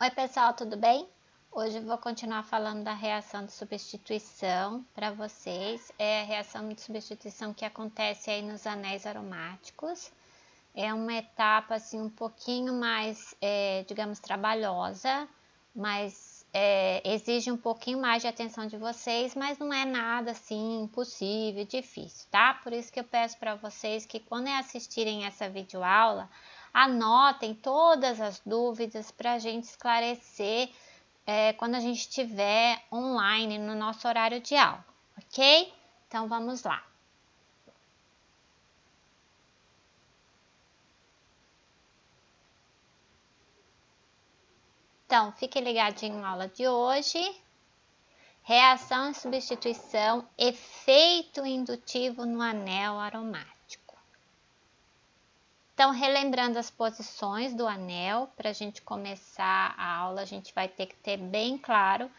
Oi pessoal, tudo bem? Hoje eu vou continuar falando da reação de substituição para vocês. É a reação de substituição que acontece aí nos anéis aromáticos. É uma etapa assim um pouquinho mais, digamos, trabalhosa, mas exige um pouquinho mais de atenção de vocês, mas não é nada assim impossível, difícil, tá? Por isso que eu peço para vocês que quando assistirem essa videoaula, anotem todas as dúvidas para a gente esclarecer quando a gente estiver online no nosso horário de aula, ok? Então vamos lá. Então, fique ligadinho na aula de hoje. Reação e substituição, efeito indutivo no anel aromático. Então, relembrando as posições do anel, para a gente começar a aula, a gente vai ter que ter bem claro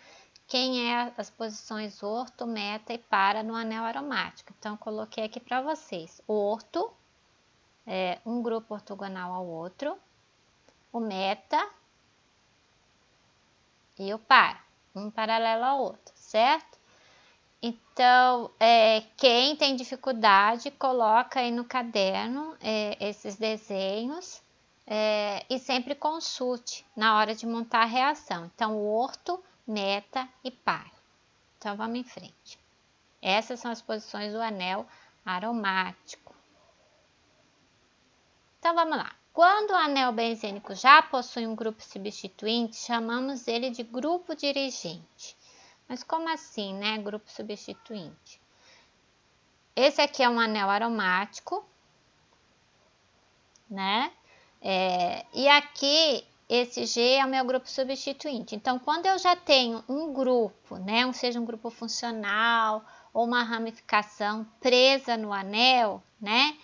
quem é as posições orto, meta e para no anel aromático. Então, eu coloquei aqui para vocês. O orto é um grupo ortogonal ao outro, o meta e o par, um paralelo ao outro, certo? Então, quem tem dificuldade, coloca aí no caderno esses desenhos e sempre consulte na hora de montar a reação. Então, orto, meta e par. Então, vamos em frente. Essas são as posições do anel aromático. Então, vamos lá. Quando o anel benzênico já possui um grupo substituinte, chamamos ele de grupo dirigente. Mas como assim, né? Grupo substituinte. Esse aqui é um anel aromático, né? E aqui, esse G é o meu grupo substituinte. Então, quando eu já tenho um grupo, né? Seja um grupo funcional ou uma ramificação presa no anel, né?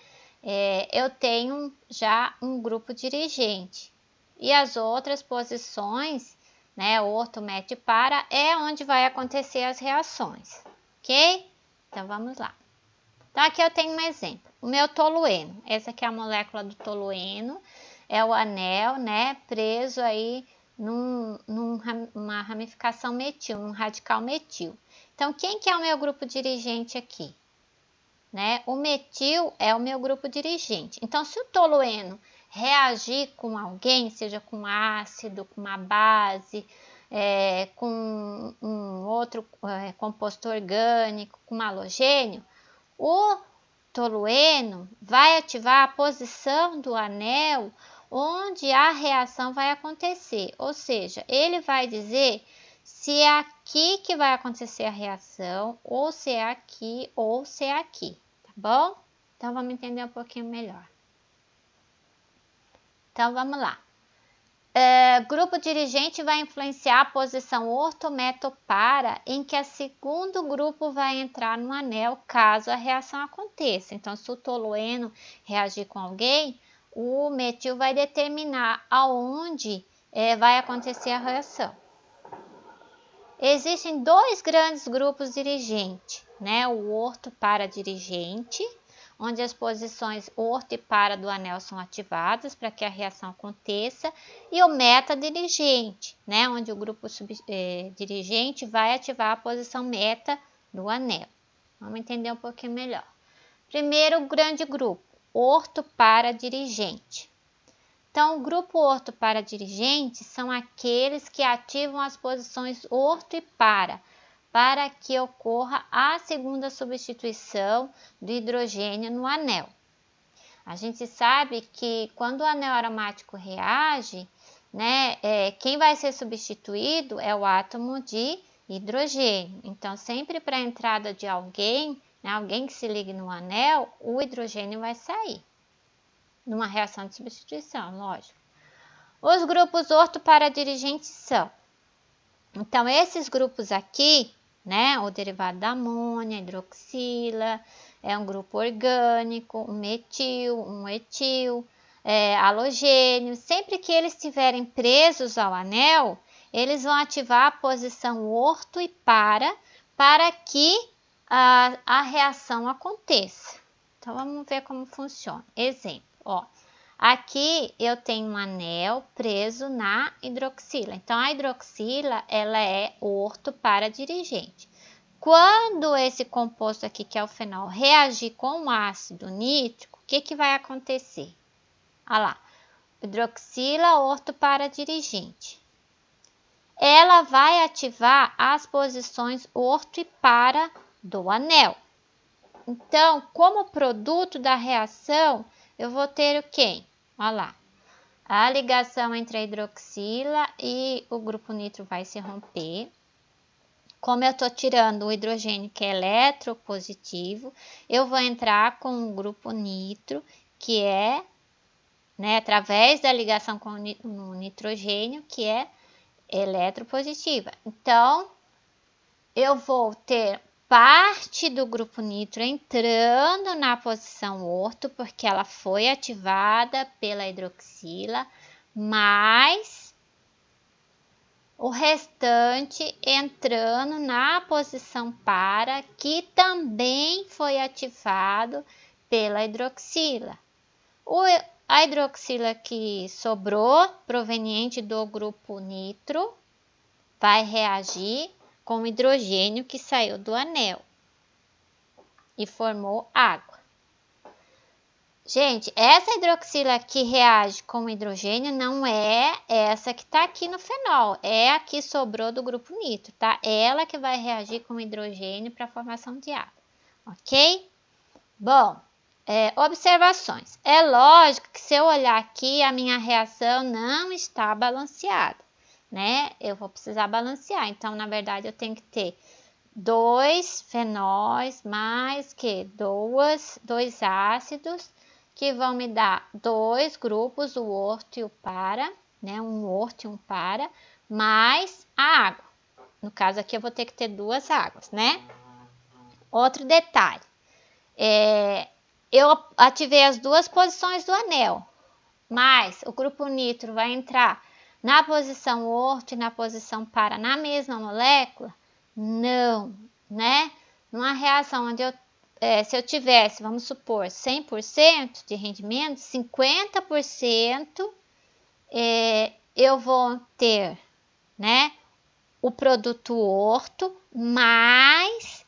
Eu tenho já um grupo dirigente. E as outras posições, né? Orto, meta e para, é onde vai acontecer as reações, ok? Então, vamos lá. Então, aqui eu tenho um exemplo. O meu tolueno. Essa aqui é a molécula do tolueno. É o anel, né? Preso aí numa ramificação metil, num radical metil. Então, quem que é o meu grupo dirigente aqui? Né? O metil é o meu grupo dirigente. Então, se o tolueno reagir com alguém, seja com ácido, com uma base, com um outro composto orgânico, com halogênio, o tolueno vai ativar a posição do anel onde a reação vai acontecer, ou seja, ele vai dizer se é aqui que vai acontecer a reação, ou se é aqui, ou se é aqui, tá bom? Então, vamos entender um pouquinho melhor. Então, vamos lá. Grupo dirigente vai influenciar a posição orto, meta ou para em que o segundo grupo vai entrar no anel caso a reação aconteça. Então, se o tolueno reagir com alguém, o metil vai determinar aonde vai acontecer a reação. Existem dois grandes grupos dirigentes, né? O orto para dirigente, onde as posições orto e para do anel são ativadas para que a reação aconteça, e o meta dirigente, né? Onde o grupo dirigente vai ativar a posição meta do anel. Vamos entender um pouquinho melhor. Primeiro grande grupo, orto para dirigente. Então, o grupo orto para dirigente são aqueles que ativam as posições orto e para que ocorra a segunda substituição do hidrogênio no anel. A gente sabe que quando o anel aromático reage, né, quem vai ser substituído é o átomo de hidrogênio. Então, sempre para a entrada de alguém, né, alguém que se ligue no anel, o hidrogênio vai sair. Numa reação de substituição, lógico. Os grupos orto para dirigentes são, então, esses grupos aqui, né, o derivado da amônia, hidroxila, é um grupo orgânico, um metil, um etil, halogênio, sempre que eles estiverem presos ao anel, eles vão ativar a posição orto e para que a reação aconteça. Então, vamos ver como funciona. Exemplo, ó, Aqui eu tenho um anel preso na hidroxila. Então, a hidroxila, ela é orto para dirigente. Quando esse composto aqui, que é o fenol, reagir com o ácido nítrico, o que vai acontecer? Olha lá, hidroxila orto para dirigente. Ela vai ativar as posições orto e para do anel. Então, como produto da reação, eu vou ter o quê? Olha lá, a ligação entre a hidroxila e o grupo nitro vai se romper. Como eu estou tirando o hidrogênio que é eletropositivo, eu vou entrar com o grupo nitro, que é, através da ligação com o nitrogênio, que é eletropositiva. Então, eu vou ter parte do grupo nitro entrando na posição orto, porque ela foi ativada pela hidroxila, mas o restante entrando na posição para, que também foi ativado pela hidroxila. A hidroxila que sobrou, proveniente do grupo nitro, vai reagir com o hidrogênio que saiu do anel e formou água. Gente, essa hidroxila que reage com o hidrogênio não é essa que está aqui no fenol, é a que sobrou do grupo nitro, tá? Ela que vai reagir com o hidrogênio para a formação de água, ok? Bom, observações. É lógico que se eu olhar aqui, a minha reação não está balanceada, né? Eu vou precisar balancear, então, na verdade, eu tenho que ter 2 fenóis mais que 2 ácidos, que vão me dar 2 grupos, o orto e o para, né? Um orto e um para, mais a água. No caso aqui, eu vou ter que ter 2 águas, né? Outro detalhe, eu ativei as 2 posições do anel, mas o grupo nitro vai entrar na posição orto e na posição para na mesma molécula? Não, né? Numa reação onde se eu tivesse, vamos supor, 100% de rendimento, 50% eu vou ter, né, o produto orto mais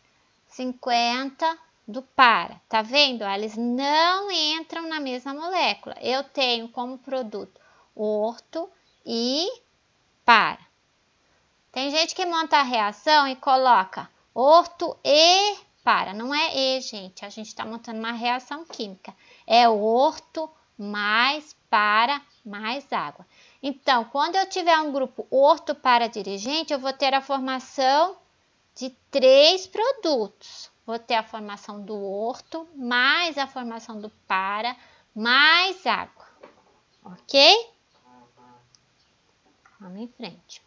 50% do para. Tá vendo? Eles não entram na mesma molécula. Eu tenho como produto orto e para. Tem gente que monta a reação e coloca orto e para. Não é e, gente. A gente está montando uma reação química. É orto mais para mais água. Então, quando eu tiver um grupo orto para dirigente, eu vou ter a formação de 3 produtos. Vou ter a formação do orto mais a formação do para mais água. Ok? Vamos em frente.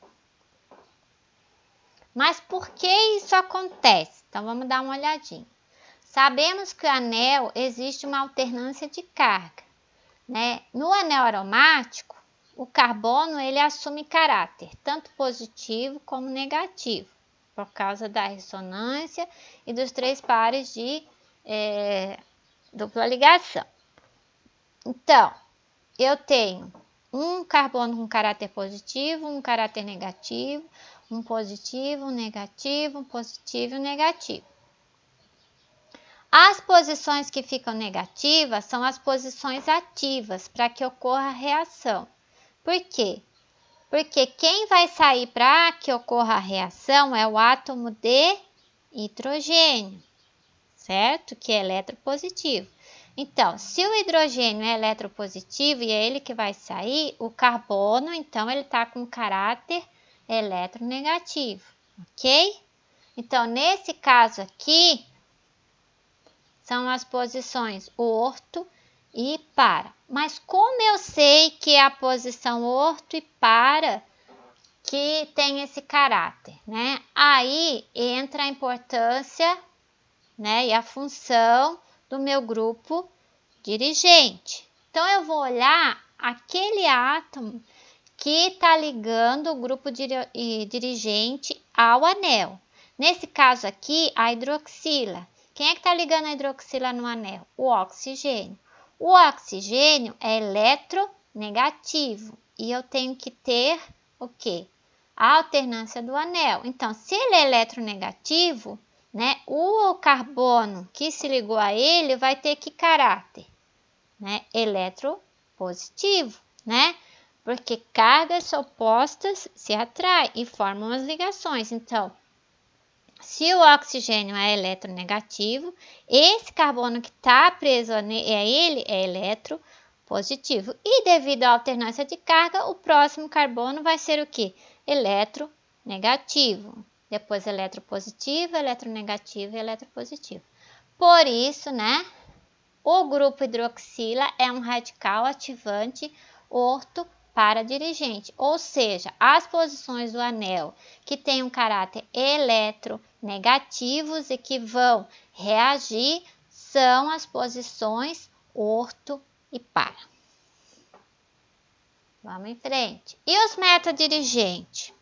Mas por que isso acontece? Então, vamos dar uma olhadinha. Sabemos que o anel existe uma alternância de carga, né? No anel aromático, o carbono ele assume caráter, tanto positivo como negativo, por causa da ressonância e dos 3 pares de dupla ligação. Então, eu tenho um carbono com caráter positivo, um caráter negativo, um positivo, um negativo, um positivo e um negativo. As posições que ficam negativas são as posições ativas para que ocorra a reação. Por quê? Porque quem vai sair para que ocorra a reação é o átomo de hidrogênio, certo? Que é eletropositivo. Então, se o hidrogênio é eletropositivo e é ele que vai sair, o carbono, então, ele está com caráter eletronegativo, ok? Então, nesse caso aqui, são as posições orto e para. Mas como eu sei que é a posição orto e para que tem esse caráter, né? Aí entra a importância, né, e a função do meu grupo dirigente. Então, eu vou olhar aquele átomo que está ligando o grupo dirigente ao anel. Nesse caso aqui, a hidroxila. Quem é que está ligando a hidroxila no anel? O oxigênio. O oxigênio é eletronegativo e eu tenho que ter o quê? A alternância do anel. Então, se ele é eletronegativo, né, o carbono que se ligou a ele vai ter que caráter, né, eletropositivo, né? Porque cargas opostas se atraem e formam as ligações. Então, se o oxigênio é eletronegativo, esse carbono que está preso a ele é eletropositivo. E devido à alternância de carga, o próximo carbono vai ser o quê? Eletronegativo. Depois eletropositivo, eletronegativo e eletropositivo. Por isso, né, o grupo hidroxila é um radical ativante orto para dirigente, ou seja, as posições do anel que têm um caráter eletronegativos e que vão reagir são as posições orto e para. Vamos em frente. E os metadirigentes?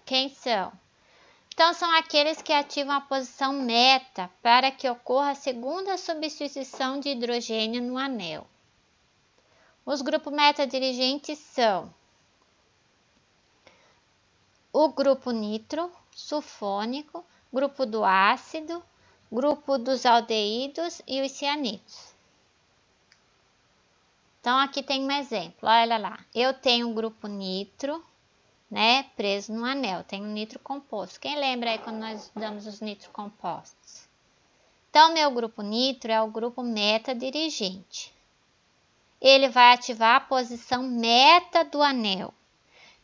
Quem são? Então, são aqueles que ativam a posição meta para que ocorra a segunda substituição de hidrogênio no anel. Os grupos metadirigentes são o grupo nitro, sulfônico, grupo do ácido, grupo dos aldeídos e os cianidos. Então, aqui tem um exemplo, olha lá. Eu tenho o grupo nitro, né, preso no anel, tem um nitro composto. Quem lembra aí quando nós estudamos os nitro compostos? Então, meu grupo nitro é o grupo metadirigente. Ele vai ativar a posição meta do anel.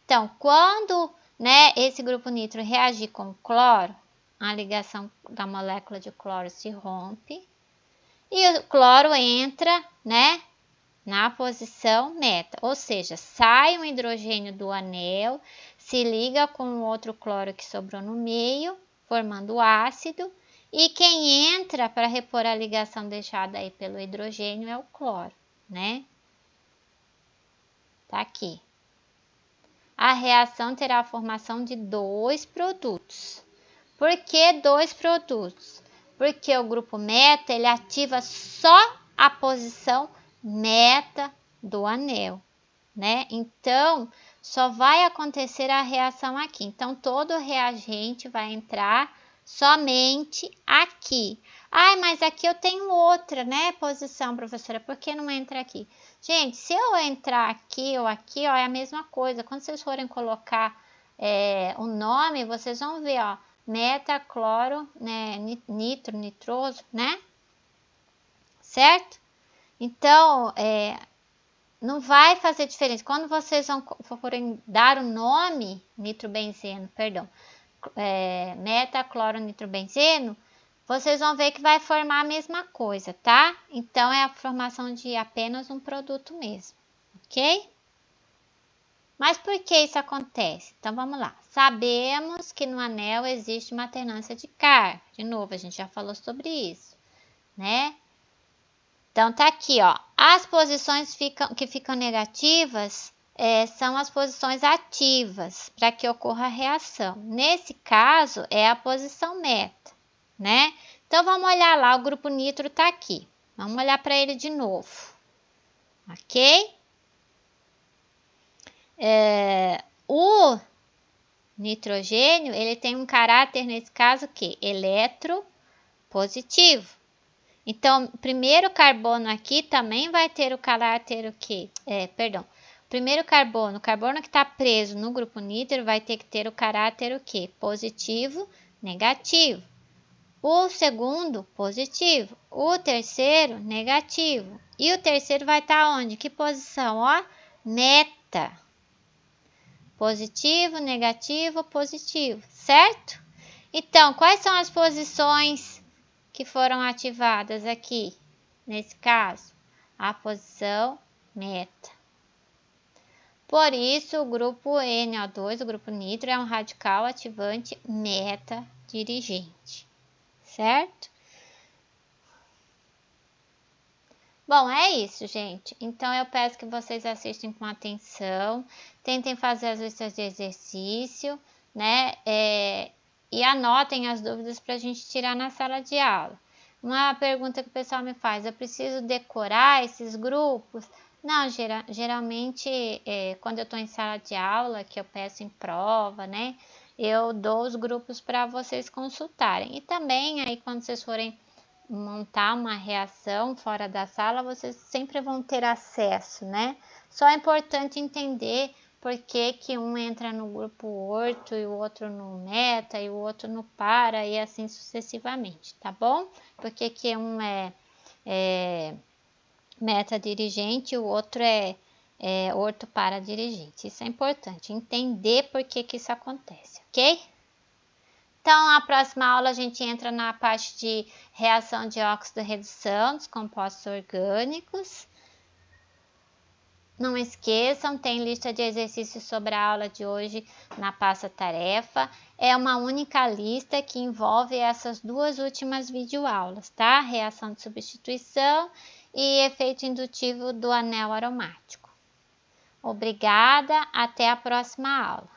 Então, quando, né, esse grupo nitro reagir com o cloro, a ligação da molécula de cloro se rompe e o cloro entra, né, na posição meta, ou seja, sai um hidrogênio do anel, se liga com o outro cloro que sobrou no meio, formando ácido, e quem entra para repor a ligação deixada aí pelo hidrogênio é o cloro, né? Tá aqui. A reação terá a formação de dois produtos. Por que dois produtos? Porque o grupo meta, ele ativa só a posição meta do anel, né? Então, só vai acontecer a reação aqui. Então, todo reagente vai entrar somente aqui. Ai, mas aqui eu tenho outra, né, posição, professora, por que não entra aqui? Gente, se eu entrar aqui ou aqui, ó, é a mesma coisa. Quando vocês forem colocar o nome, vocês vão ver, ó, metacloro, né, nitro, nitroso, né? Certo? Então, não vai fazer diferença. Quando vocês forem dar o nome, nitrobenzeno, perdão, metacloronitrobenzeno, vocês vão ver que vai formar a mesma coisa, tá? Então, é a formação de apenas um produto mesmo, ok? Mas por que isso acontece? Então, vamos lá. Sabemos que no anel existe uma alternância de carga. De novo, a gente já falou sobre isso, né? Então, tá aqui, ó. As posições que ficam negativas são as posições ativas para que ocorra a reação. Nesse caso, é a posição meta, né? Então, vamos olhar lá, o grupo nitro tá aqui. Vamos olhar para ele de novo, ok? O nitrogênio, ele tem um caráter, nesse caso, que eletropositivo. Então, o primeiro carbono aqui também vai ter o caráter o quê? O primeiro carbono, o carbono que está preso no grupo nitro vai ter que ter o caráter o quê? Positivo, negativo. O segundo, positivo. O terceiro, negativo. E o terceiro vai estar onde? Que posição? Ó, meta. Positivo, negativo, positivo, certo? Então, quais são as posições que foram ativadas aqui? Nesse caso, a posição meta. Por isso, o grupo NO2, o grupo nitro, é um radical ativante meta-dirigente, certo? Bom, é isso, gente. Então, eu peço que vocês assistam com atenção, tentem fazer as listas de exercício, né? E anotem as dúvidas para a gente tirar na sala de aula. Uma pergunta que o pessoal me faz: eu preciso decorar esses grupos? Não, geralmente, quando eu estou em sala de aula, que eu peço em prova, né? Eu dou os grupos para vocês consultarem. E também, aí, quando vocês forem montar uma reação fora da sala, vocês sempre vão ter acesso, né? Só é importante entender por que que um entra no grupo orto e o outro no meta e o outro no para e assim sucessivamente, tá bom? Porque que um é meta dirigente e o outro é orto para dirigente. Isso é importante, entender por que que isso acontece, ok? Então, na próxima aula a gente entra na parte de reação de óxido-redução dos compostos orgânicos. Não esqueçam, tem lista de exercícios sobre a aula de hoje na pasta tarefa. É uma única lista que envolve essas duas últimas videoaulas, tá? Reação de substituição e efeito indutivo do anel aromático. Obrigada, até a próxima aula.